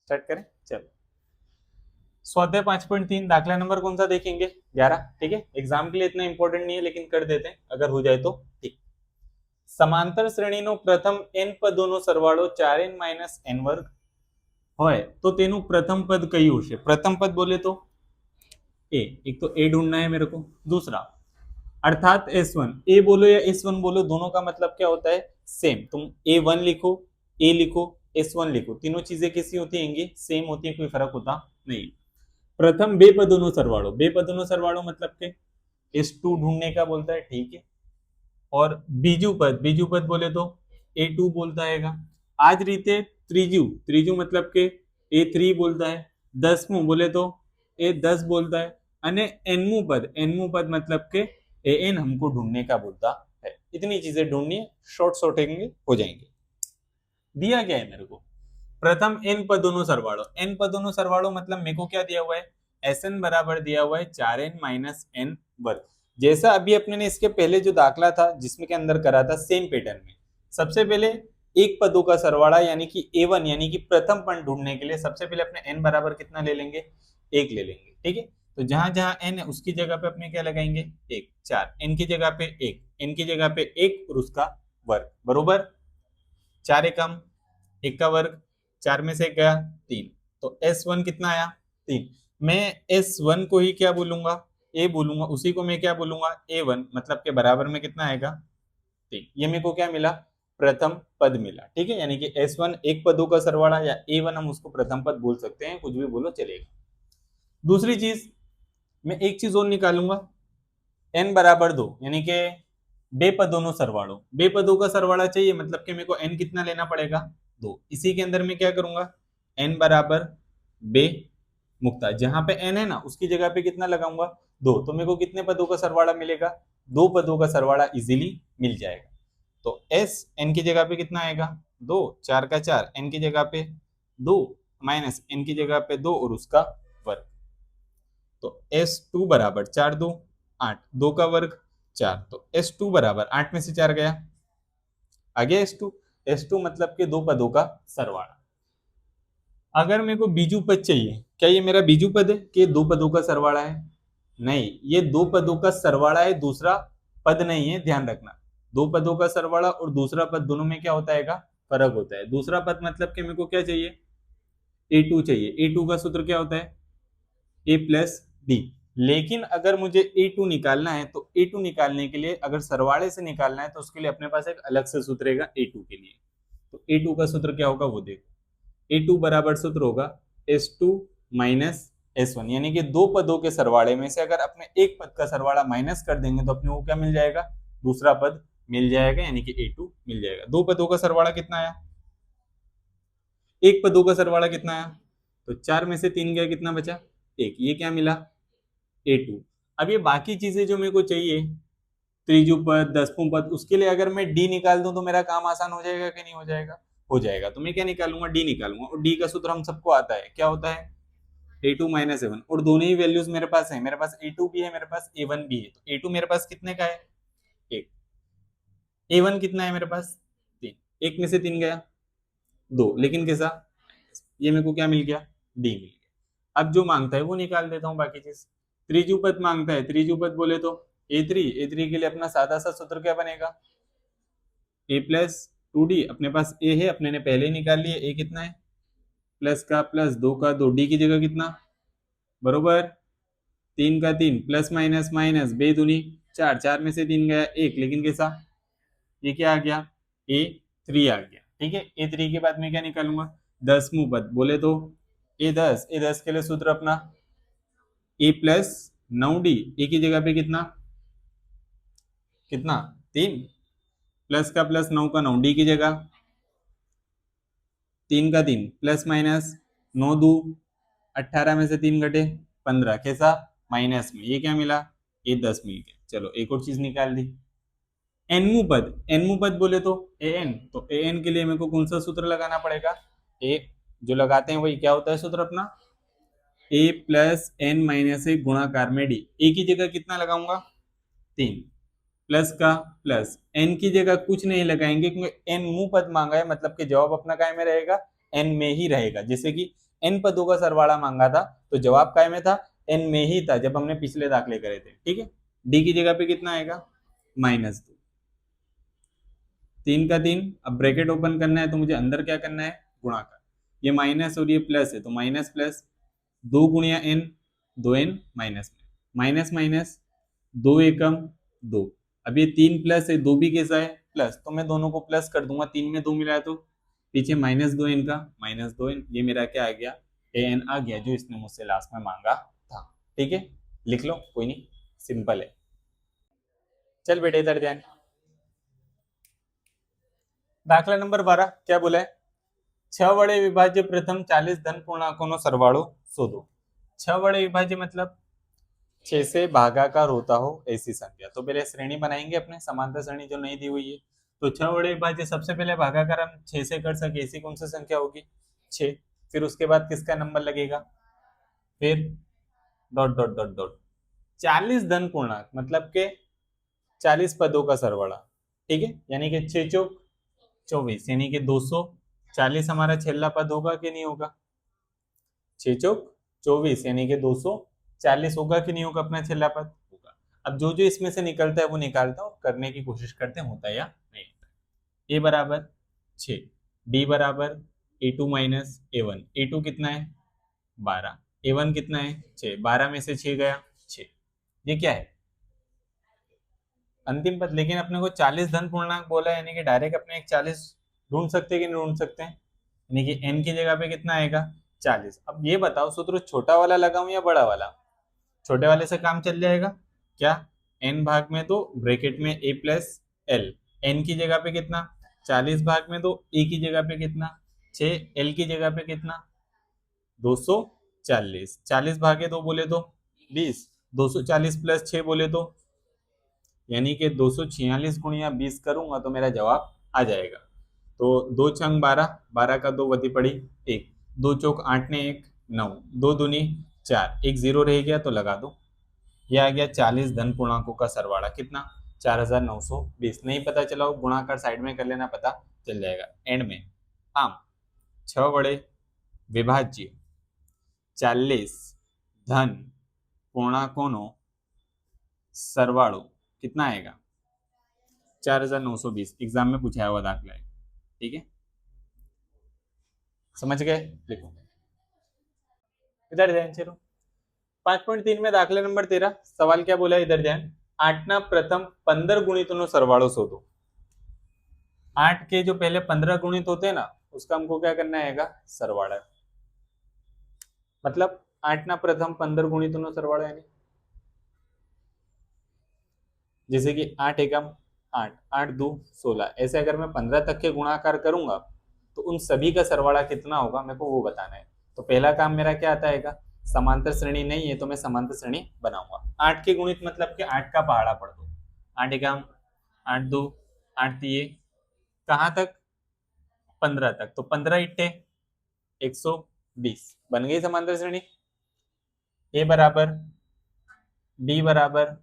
Start करें। चलो, स्वाध्याय 5.3 दाखला नंबर कौन सा देखेंगे? 11। ठीक है, एग्जाम के लिए इतना इंपॉर्टेंट नहीं है लेकिन कर देते हैं, अगर हो जाए तो ठीक। समांतर श्रेणीનો પ્રથમ n પદોનો સરવાળો 4n - n વર્ગ હોય તો તેનું પ્રથમ પદ કયું હશે? પ્રથમ પદ बोले तो ए, एक तो ए ढूंढना है मेरे को, दूसरा अर्थात S1, ए बोलो या S1 बोलो, दोनों का मतलब क्या होता है? सेम। तुम A1 लिखो, ए लिखो, S1 लिखो, तीनों चीजें कैसी होती हैं? सेम होती है, कोई फर्क होता नहीं। प्रथम बे पदों सरवाड़ो, बे पदों सरवाड़ो मतलब के S2 ढूंढने का बोलता है, ठीक है। और बीजू पद बोले तो A2 बोलता है। आज रीते त्रीजू, त्रीजू मतलब के A3 बोलता है। दसमू बोले तो A10 बोलता है। अने एनमू पद मतलब के AN हमको ढूंढने का बोलता है। इतनी चीजें ढूंढनी है, शॉर्ट शॉर्टेंगे हो जाएंगे। दिया गया है मेरे को प्रथम n पदों नो सरवाड़ो, n पदों नो सरवाड़ो मतलब मेरे को क्या दिया हुआ है? Sn बराबर दिया हुआ है 4n - n वर्ग। जैसा अभी अपने ने इसके पहले जो दाखला था जिसमें के अंदर करा था, सेम पैटर्न में सबसे पहले एक पदों का सरवाड़ा यानी कि A1 यानी कि प्रथम पद ढूंढने के लिए सबसे पहले अपने n बराबर कितना ले लेंगे? 1 ले लेंगे, ठीक है। तो जहां जहां n है उसकी जगह पे अपने क्या लगाएंगे? 1। 4 n की जगह पे 1, n की जगह पे 1 और उसका वर्ग बरोबर 4 एकम 1 का वर्ग, 4 में से 1 गया 3, तो S1 कितना आया? 3। मैं S1 को ही क्या बोलूंगा? A बोलूंगा, उसी को मैं क्या बोलूंगा? A1, मतलब के बराबर में कितना आएगा? 3। ये मेरे को क्या मिला? प्रथम पद मिला, ठीक है। यानी कि S1 एक पदों का सरवाड़ा या A1 हम उसको प्रथम पद बोल सकते हैं, कुछ भी बोलो चलेगा। दूसरी चीज मैं एक चीज और निकालूंगा, n बराबर 2 यानी कि बे पदों नो सरवाड़ो, बे पदों का सरवाड़ा चाहिए मतलब कि मेरे को n कितना लेना पड़ेगा? 2। इसी के अंदर मैं क्या करूंगा? n बराबर बे मुक्ता, जहां पे n है ना उसकी जगह पे कितना लगाऊंगा? 2। तो मेरे को कितने पदों का सरवाड़ा मिलेगा? 2 पदों का सरवाड़ा इजीली मिल जाएगा। तो s n की जगह पे कितना आएगा? 2, 4 का 4, n की जगह पे 2 माइनस n की जगह पे 2 और उसका वर्ग। तो S2 बराबर 4 2 8, 2 का वर्ग 4, तो S2 बराबर 8 में से 4 गया, आ गया S2। S2 मतलब के दो पदों का सरवाड़ा। अगर मेरे को बीजू पद चाहिए, क्या ये मेरा बीजू पद है कि दो पदों का सरवाड़ा है? नहीं, ये दो पदों का सरवाड़ा है, दूसरा पद नहीं है, ध्यान रखना। दो पदों का सरवाड़ा और दूसरा पद दोनों में क्या होता है? फर्क होता है। दूसरा पद मतलब कि मेरे को क्या चाहिए? A2 चाहिए। A2 का सूत्र क्या होता है? A plus D. लेकिन अगर मुझे A2 निकालना है तो A2 निकालने के लिए अगर सरवाड़े से निकालना है तो उसके लिए अपने पास एक अलग से सूत्र रहेगा A2 के लिए। तो A2 का सूत्र क्या होगा वो देखो। A2 बराबर सूत्र होगा S2 माइनस S1, यानी कि दो पदों के सरवाड़े में से अगर अपने एक पद का सरवाड़ा माइनस कर देंगे तो अपने को क्या मिल जाएगा? दूसरा पद मिल जाएगा, यानी कि A2 मिल जाएगा। दो पदों का सरवाड़ा कितना आया? एक पदों का सरवाड़ा कितना आया? तो 4 में से 3 गया, कितना बचा? 1। ये क्या मिला? A2। अब ये बाकी चीजें जो मेरे को चाहिए, त्रिजु पद, दसवां पद, उसके लिए अगर मैं डी निकाल दूं तो मेरा काम आसान हो जाएगा कि नहीं हो जाएगा? हो जाएगा। तो मैं क्या निकालूंगा? डी निकालूंगा, और डी का सूत्र हम सबको आता है, क्या होता है? A2 minus A1। और दोनों ही वैल्यूज मेरे पास है, मेरे पास A2 भी है, मेरे पास A1 भी है। तो A2 मेरे पास कितने का है? 1। A1 कितना है मेरे पास? 3। 1 में से 3 गया 2, लेकिन कैसा? ये मेरे को क्या मिल गया? डी मिल गया। अब जो मांगता है वो निकाल देता हूँ बाकी चीज। त्रिजु पद मांगता है, त्रिजु पद बोले तो A3, A3 के लिए अपना सादा सा सूत्र क्या बनेगा? A plus 2D। अपने पास A है, अपने ने पहले ही निकाल लिया। A कितना है? प्लस का प्लस, 2 का 2, डी की जगह कितना? बरोबर 3 का 3, प्लस माइनस माइनस, बे दूनी 4, 4 में से 3 गया 1, लेकिन कैसा? ये क्या आ गया? A3 आ गया, ठीक है। A3 के बाद मैं क्या निकालूंगा? दसवां पद बोले तो A10, A10 के लिए सूत्र अपना A प्लस 9D। ए की जगह पे कितना? कितना? 3, प्लस का प्लस 9 का 9, डी की जगह 3 का 3, प्लस माइनस 9 दो 18 में से 3 घटे 15, कैसा? माइनस में। ये क्या मिला? A10 मिल गया। चलो एक और चीज निकाल दी, एनमू पद। एनमू पद बोले तो AN, तो AN के लिए मेरे को कौन सा सूत्र लगाना पड़ेगा? ए जो लगाते हैं वही क्या होता है सूत्र अपना? A प्लस N माइनस ए गुणाकार में डी। ए की जगह कितना लगाऊंगा? 3, प्लस का प्लस, एन की जगह कुछ नहीं लगाएंगे क्योंकि एन मुंह पद मांगा है, मतलब कि जवाब अपना काय में रहेगा? एन में ही रहेगा। जैसे कि n पदों का सरवाड़ा मांगा था, तो जवाब काय में था, n में ही था जब हमने पिछले दाखले करे थे। ठीक है, d की जगह पे कितना आएगा, -2, 3 का 3। अब ब्रैकेट ओपन करना है तो मुझे अंदर क्या करना है, गुणाकार। ये माइनस और ये प्लस है, तो minus plus 2 गुणिया n, 2n minus में, माइनस माइनस 2 एकम 2। अब ये 3 प्लस है, 2 भी कैसा है, प्लस, तो मैं दोनों को प्लस कर दूंगा, 3 में 2 मिलाया तो पीछे -2n का -2n, ये मेरा क्या आ गया, an आ गया, जो इसने मुझसे लास्ट में मांगा था। ठीक है, लिख लो, कोई नहीं, सिंपल है। चल बेटे इधर ध्यान, दाखला नंबर 12 क्या बोला है, 6 वडे विभाज्य प्रथम 40 धन पूर्णांकों नो सरवाड़ो शोधो। 6 वडे विभाज्य मतलब 6 से भागाकार होता हो ऐसी संख्या। तो पहले श्रेणी बनाएंगे अपने, समांतर श्रेणी जो नहीं दी हुई है, तो 6 वडे विभाज्य सबसे पहले भागाकार हम 6 से कर सके, ऐसी कौन सी संख्या होगी, 6। फिर उसके बाद किसका नंबर लगेगा, फिर डॉट डॉट डॉट डॉट 40 धन पूर्णांक मतलब के 40 पदों का सरवाड़ा। ठीक है, यानी कि 6 चौक 24, यानी कि 240 हमारा छेल्ला पद होगा कि नहीं होगा, 6 चौक 24 यानी कि 240 होगा कि नहीं होगा अपना छेल्ला पद, होगा। अब जो जो इसमें से निकलता है वो निकालता हूं, करने की कोशिश करते हैं होता है या नहीं होता। ए बराबर 6, डी बराबर a2 माइनस a1, a2 कितना है 12, a1 कितना है 6, 12 में से 6 गया 6, ये क्या है अंतिम पद। लेकिन अपने को 40 धन पूर्णांक बोला है, यानी कि डायरेक्ट अपने एक 40 ढूंढ सकते हैं कि नहीं ढूंढ सकते हैं, यानी कि n की जगह पे कितना आएगा 40। अब ये बताओ सूत्र छोटा वाला लगाऊं या बड़ा वाला, छोटे वाले से काम चल जाएगा क्या, n भाग में तो ब्रैकेट में a प्लस एल, n की जगह पे कितना 40 भाग में तो a की जगह पे कितना 6, l की जगह पे कितना 240, 40 भागे 2 बोले तो 20, 240 प्लस 6 बोले तो, यानी कि 246 गुणिया 20 करूंगा तो मेरा जवाब आ जाएगा। तो 2 छंग 12, 12 का 2 वती पड़ी 1, 2 चौक 8 ने 1 9, 2 दूनी 4, एक 0 रह गया तो लगा दो, यह आ गया 40 धन पूर्णांकों का सरवाड़ा कितना 4920। नहीं पता चला हो गुणाकार साइड में कर लेना, पता चल जाएगा एंड में। आम 6 वडे विभाज्य 40 धन पूर्णांकों नो सरवाड़ो कितना आएगा 4920, एग्जाम में पूछा हुआ दाखला है। ठीक है, समझ गए, लिखो इधर ध्यान चलो। 5.3 में दाखला नंबर 13 सवाल क्या बोला है, इधर ध्यान, 8 ना प्रथम 15 गुणितों नो सरवाड़ो शोधो। 8 के जो पहले 15 गुणित होते हैं ना, उसका हमको क्या करना है, सरवाड़ा। मतलब 8 ना प्रथम 15 गुणितों नो सरवाड़ा, यानी जैसे कि 8 एकम 8, 8 दो 16, ऐसे अगर मैं 15 तक के गुणाकार करूंगा तो उन सभी का सरवाड़ा कितना होगा मेरे को वो बताना है। तो पहला काम मेरा क्या आता है, समांतर श्रेणी नहीं है तो मैं समांतर श्रेणी बनाऊंगा। 8 के गुणित मतलब कि 8 का पहाड़ा पढ़ दो, 8 एकम 8 दो 8 दिए कहाँ तक 15 तक, तो 15 इट्टे 120 बन गई समांतर श्रेणी। ए बराबर डी बराबर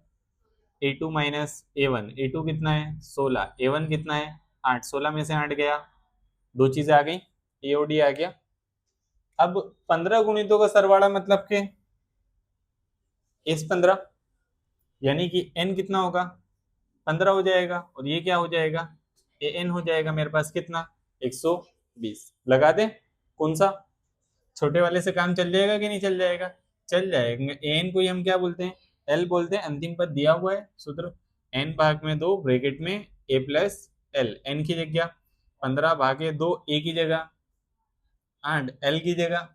a2 माइनस a1, a2 कितना है 16, a1 कितना है 8, 16 में से 8 गया, दो चीजें आ गई, a और d आ गया। अब 15 गुणितों का सरवाड़ा मतलब के s15, यानी कि n कितना होगा 15 हो जाएगा, और ये क्या हो जाएगा an हो जाएगा मेरे पास कितना 120। लगा दे, कौन सा छोटे वाले से काम चल जाएगा कि नहीं चल जाएगा, चल जाएगा। an को ही हम क्या बोलते हैं, एल बोलते हैं, अंतिम पद दिया हुआ है सूत्र n भाग में 2 ब्रैकेट में a प्लस एल, n की जगह 15 भागे 2 a की जगह 8, l की जगह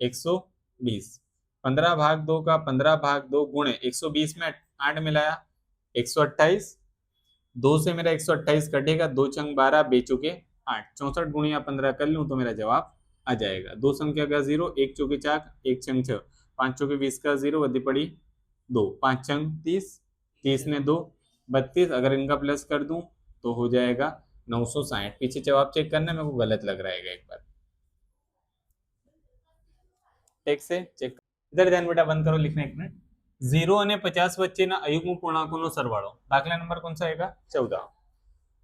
120, 15 भाग 2 का 15 भाग 2 गुणे 120 में 8 मिलाया 128, 2 से मेरा 128 कटेगा, 2 छंग 12 बेचुके 8, 64 गुणिया 15 कर लूं तो मेरा जवाब आ जाएगा। दो संख्या का 0, एक चौके 4, एक छंग 6, 5 चौके 20 का 0 वधी पड़ी 2, 5 छंग 30, 30 ने 2 32, अगर इनका प्लस कर दूं तो हो जाएगा 960। पीछे जवाब चेक करना, मेरे को गलत लग रहा है एक बार, टेक से चेक। इधर ध्यान बेटा बंद करो लिखना 1 मिनट। 0 અને 50 વચ્ચેના અયુગ્મ પૂર્ણાંકોનો સરવાળો, દાખલા નંબર कौन सा आएगा 14।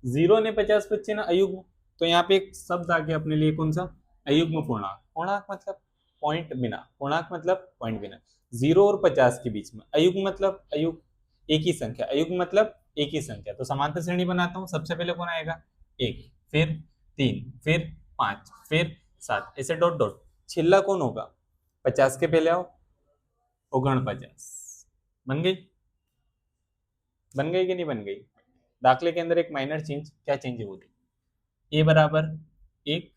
0 અને 50 વચ્ચેના અયુગ્મ, तो यहाँ पे एक शब्द आ गया अपने लिए कौन सा अयुग्म पूर्णांक, पूर्णांक मतलब पॉइंट बिना, पूर्णांक मतलब पॉइंट बिना, 0 और 50 के बीच में। अयुग्म मतलब अयुग एक ही संख्या, अयुग्म मतलब एक ही संख्या। तो समांतर श्रेणी बनाता हूँ, सबसे पहले कौन आएगा, 1, फिर 3, फिर 5, फिर 7, ऐसे डॉट डॉट। छिल्ला कौन होगा, 50 के पहले आओ, 49। बन गई, बन गई कि नहीं बन गई। दाखले के अंदर एक माइनर चेंज, क्या चेंज है वो देखिए। ए बराबर 1,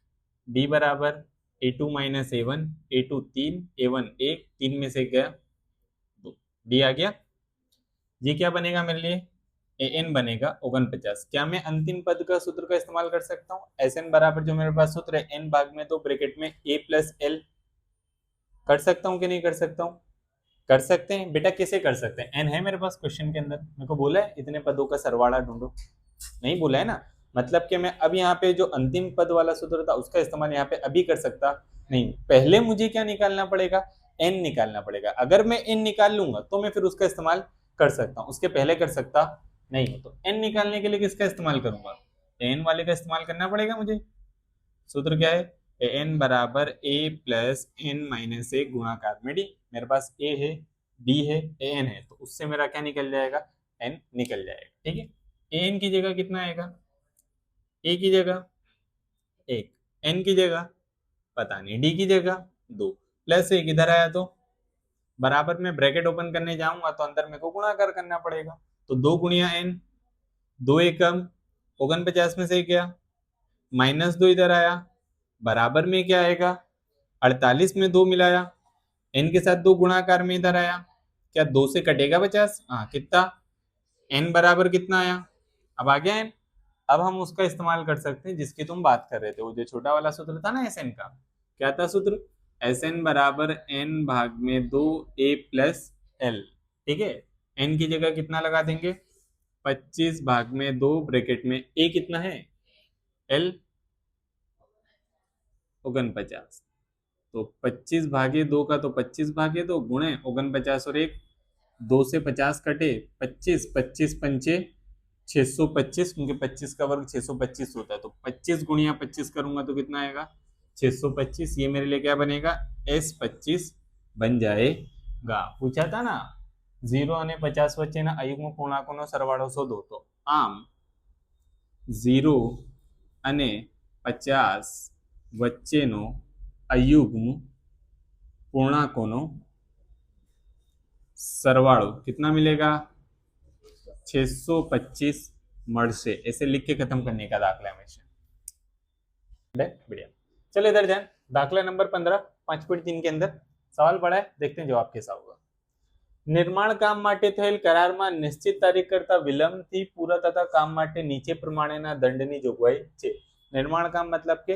बी बराबर a2 minus a1, a2 3, a1 1, 3 में से गया 2, डी आ गया। ये क्या बनेगा मेरे लिए, an बनेगा 49। क्या मैं अंतिम पद का सूत्र का इस्तेमाल कर सकता हूँ, Sn बराबर जो मेरे पास सूत्र है n भाग में 2 ब्रैकेट में a प्लस l, कर सकता हूँ कि नहीं कर सकता हूँ, कर सकते हैं बेटा। कैसे कर सकते हैं, n है मेरे पास क्वेश्चन के अंदर, मेरे को बोला है इतने पदों का सरवाड़ा ढूंढो, नहीं बोला है ना। मतलब कि मैं अब यहाँ पे जो अंतिम पद वाला सूत्र था उसका इस्तेमाल यहाँ पे अभी कर सकता नहीं, पहले मुझे क्या निकालना पड़ेगा, n निकालना पड़ेगा। अगर मैं n निकाल लूंगा तो मैं फिर उसका इस्तेमाल कर सकता हूँ, उसके पहले कर सकता नहीं हो। तो n निकालने के लिए किसका इस्तेमाल करूंगा, n वाले का इस्तेमाल करना पड़ेगा मुझे। सूत्र क्या है, an बराबर a प्लस n माइनस ए गुणाकार में d। मेरे पास a है, d है, an है, तो उससे मेरा क्या निकल जाएगा, n निकल जाएगा। ठीक है, an की जगह कितना आएगा, a की जगह 1, n की जगह पता नहीं, d की जगह 2, प्लस 1 इधर आया तो बराबर में ब्रैकेट ओपन करने जाऊंगा तो अंदर मेरे को गुणाकार करना पड़ेगा। तो 2 गुणिया n, 2 एकम 49 में से क्या, माइनस 2 इधर आया, बराबर में क्या आएगा, 48 में 2 मिलाया, n के साथ 2 गुणाकार में इधर आया, क्या 2 से कटेगा 50, हाँ कितना, n बराबर कितना आया, अब आ गया n। अब हम उसका इस्तेमाल कर सकते हैं जिसकी तुम बात कर रहे थे, वो जो छोटा वाला सूत्र था ना Sn का, क्या था सूत्र, Sn बराबर n भाग में 2 a प्लस l। ठीक है, n की जगह कितना लगा देंगे, 25 भाग में 2 ब्रैकेट में a कितना है, l 49। तो 25 भागे 2 का तो 25 भागे 2 गुणे 49 और 1, 2 से 50 कटे 25, 25 पंचे 625, क्योंकि 25 का वर्ग 625 होता है। तो 25 गुणिया 25 करूंगा तो कितना आएगा, 625। ये मेरे लिए क्या बनेगा, S25 बन जाएगा। पूछा था ना 0 અને 50 વચ્ચેના અયુગ્મ પૂર્ણાંકોનો સરવાળો શોધો, તો આમ 0 અને 50 વચ્ચેનો અયુગ્મ પૂર્ણાંકોનો सरवाड़ो कितना मिलेगा, 625 મળશે। ऐसे लिख के खत्म करने का दाखला हमेशा, बढ़िया। चलो इधर ध्यान, दाखला नंबर 15 5.3 के अंदर सवाल पड़ा है, देखते हैं जवाब कैसा होगा। निर्माण काम માટે થયેલ કરારમાં નિશ્ચિત તારીખ કરતા વિલંબથી પૂરા થતા કામ માટે નીચે પ્રમાણેના દંડની જોગવાઈ છે। निर्माण काम मतलब के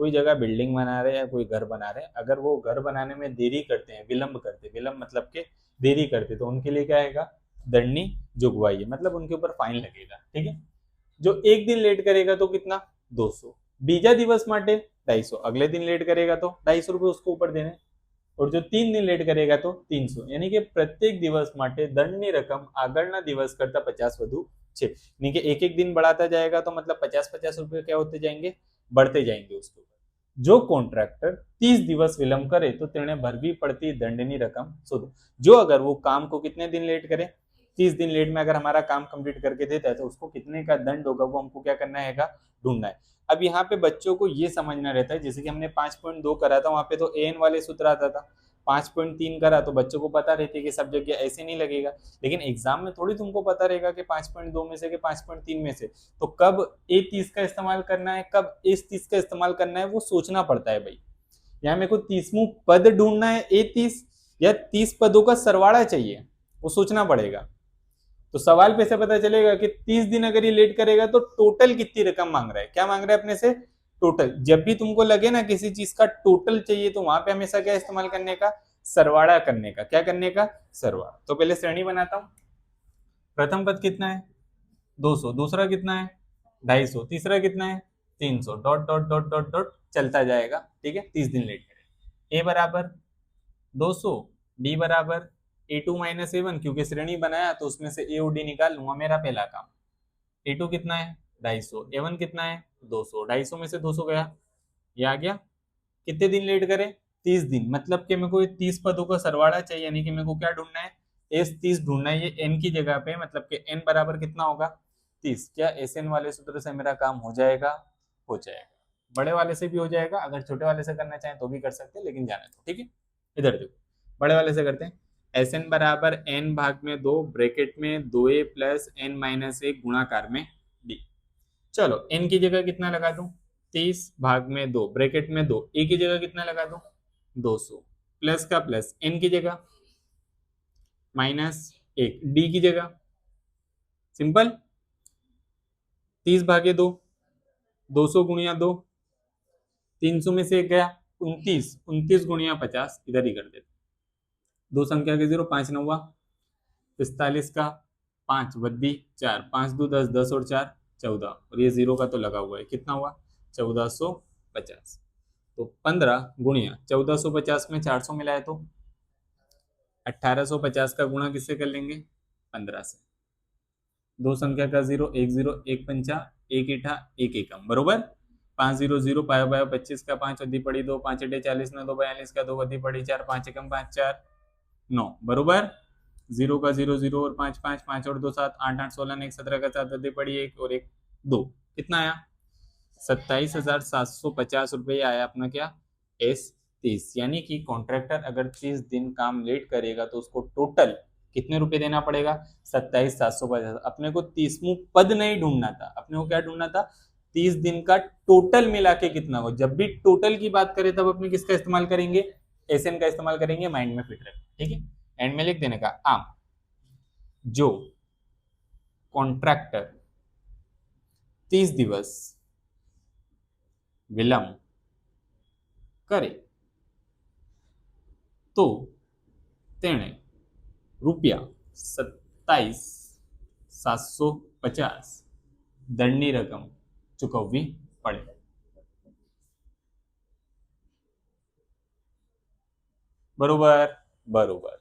कोई जगह बिल्डिंग बना रहे हैं या कोई घर बना रहे हैं, अगर वो घर बनाने में देरी करते हैं, विलंब करते हैं, विलंब मतलब के देरी करते, तो उनके लिए क्या आएगा, दंडनी जोगवाई है, मतलब उनके ऊपर फाइन लगेगा। ठीक है, जो एक दिन लेट करेगा तो कितना, 200, बीजा दिवस माटे 250, अगले दिन लेट करेगा तो 250 रुपए उसको ऊपर देने, और जो 3 दिन लेट करेगा तो 300, यानी कि प्रत्येक दिवस माटे दंडनी रकम આગળના દિવસ કરતા 50 વધુ છે। यानी कि एक एक दिन बढ़ाता जाएगा तो मतलब 50-50 रुपए क्या होते जाएंगे, बढ़ते जाएंगे उसके ऊपर। जो कॉन्ट्रैक्टर 30 दिवस विलंब करे तो तेने भरवी पड़ती दंडनी रकम शोधो। जो अगर वो काम को कितने दिन लेट करे, 30 दिन लेट में अगर हमारा काम कंप्लीट करके देता है तो उसको कितने का दंड होगा, वो हमको क्या करना है, ढूंढना है। अब यहाँ पे बच्चों को ये समझना रहता है, जैसे कि हमने 5.2 करा था, वहां पे तो एन वाले सूत्र आता था, 5.3 करा तो बच्चों को पता रहती है कि सब जगह ऐसे नहीं लगेगा, लेकिन एग्जाम में थोड़ी तुमको पता रहेगा कि 5.2 में से कि 5.3 में से, तो कब A30 का इस्तेमाल करना है, कब S30 का इस्तेमाल करना है, वो सोचना पड़ता है भाई। यहाँ मेरे को 30वां पद ढूंढना है, A30 या 30 पदों का सरवाड़ा चाहिए, वो सोचना पड़ेगा। तो सवाल पे से पता चलेगा कि 30 दिन अगर ये लेट करेगा तो टोटल कितनी रकम मांग रहा है, क्या मांग रहा है अपने से, टोटल। जब भी तुमको लगे ना किसी चीज का टोटल चाहिए तो वहां पे हमेशा क्या इस्तेमाल करने का, सरवाड़ा करने का, क्या करने का, सरवाड़ा। तो पहले श्रेणी बनाता हूं, प्रथम पद कितना है 200, दूसरा कितना है 250, तीसरा कितना है 300, dot dot dot dot dot चलता जाएगा। ठीक है, 30 दिन लेट करेगा। ए बराबर 200, बी बराबर A2 माइनस A1, क्योंकि श्रेणी बनाया तो उसमें से ए और डी निकाल लूंगा, मेरा पहला काम। A2 कितना है 250, A1 कितना है 200, 250 में से 200 गया, ये आ गया कितने दिन लेट करे, 30 दिन, मतलब कि मेरे को 30 पदों का सरवाड़ा चाहिए, यानी कि मेरे को क्या ढूंढना है, एस 30 ढूंढना है। ये एन की जगह पे, मतलब कि एन बराबर कितना होगा, 30। क्या एस एन वाले सूत्र से मेरा काम हो जाएगा, हो जाएगा। बड़े वाले से भी हो जाएगा, अगर छोटे वाले से करना चाहें तो भी कर सकते हैं, लेकिन जाने दो, ठीक है। इधर देखो, बड़े वाले से करते हैं। एस एन बराबर एन भाग में 2 ब्रैकेट में 2a प्लस एन माइनस 1 गुणाकार में डी। चलो एन की जगह कितना लगा दूं, 30 भाग में 2 ब्रैकेट में 2, ए की जगह कितना लगा दूं, 200, प्लस का प्लस, एन की जगह माइनस 1, डी की जगह सिंपल 30 भागे 2, 200 गुणिया 2, 300 में से एक गया 29, 29 गुणिया 50, इधर ही कर देते, दो संख्या के 0, 5 नौवा 45 का 5 वद्दी 4, 5 दो 10, 10 और 4 14, और ये 0 का तो लगा हुआ है, कितना हुआ 1450। तो 15 गुणिया 1450 में 400 मिलाए तो 1850 का गुणा किससे कर लेंगे, 15 से। दो संख्या का 0, 1 0, 1 पंचा 1 इठा 1 एकम, बरोबर 5 0 0, पाया पाया 25 का 5 वधी पड़ी 2, 5 अठे 40 ना 2 42 का 2 वधी पड़ी 4, 5 एकम 5 4 9, बरोबर 0 का 0 0 और 5 5, 5 और 2 7, 8 8 16 1 17 का 7 वधी पड़ी 1 और 1 2, कितना आया 27,750 रुपये आया अपना क्या, एस 30। यानी कि कॉन्ट्रैक्टर अगर 30 दिन काम लेट करेगा तो उसको टोटल कितने रुपए देना पड़ेगा, 27,750। अपने को 30वां पद नहीं ढूंढना था, अपने को क्या ढूंढना था, 30 दिन का टोटल मिला के कितना हो। जब भी टोटल की बात करें तब अपने किसका इस्तेमाल करेंगे, एसएन का इस्तेमाल करेंगे, माइंड में फिट रखें, ठीक है। एंड में लिख देने का आम जो कॉन्ट्रैक्टर 30 दिवस विलंब करे तो तेणे ₹27,750 दंडनी रकम चुकववी पड़े। बरोबर बरोबर।